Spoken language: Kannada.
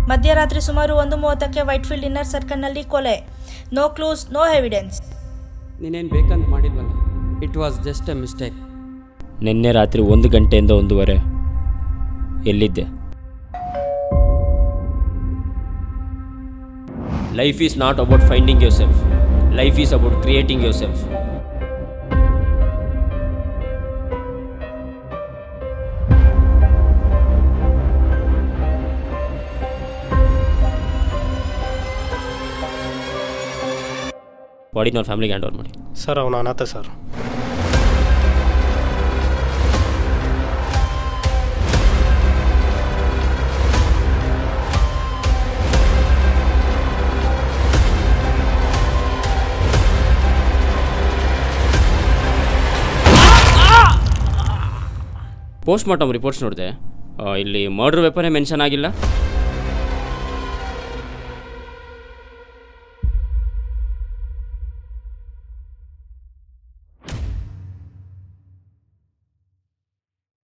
ಮಧ್ಯರಾತ್ರಿ ಸುಮಾರು 1:30ಕ್ಕೆ ವೈಟ್ಫೀಲ್ಡ್ ಇನ್ನರ್ ಸರ್ಕಲ್ನಲ್ಲಿ ಕೊಲೆ. No clues, no evidence. ನೀನೇನು ಬೇಕಂತ ಮಾಡಿಲ್ವಲ್ಲ, it was just a mistake. ನಿನ್ನೆ ರಾತ್ರಿ 1 ಗಂಟೆಯಿಂದ 1:15 ಎಲ್ಲಿದ್ದೆ? Life is not about finding yourself, life is about creating yourself. ಬಾಡಿನ ಅವ್ರ ಫ್ಯಾಮಿಲಿಗೆ ಹ್ಯಾಂಡ್ ಓವರ್ ಮಾಡಿ. ಸರ್ ಅವನು ಅನಾಥ ಸರ್. ಪೋಸ್ಟ್ ಮಾರ್ಟಮ್ ರಿಪೋರ್ಟ್ಸ್ ನೋಡಿದೆ, ಇಲ್ಲಿ ಮರ್ಡರ್ ವೆಪನೇ ಮೆನ್ಷನ್ ಆಗಿಲ್ಲ.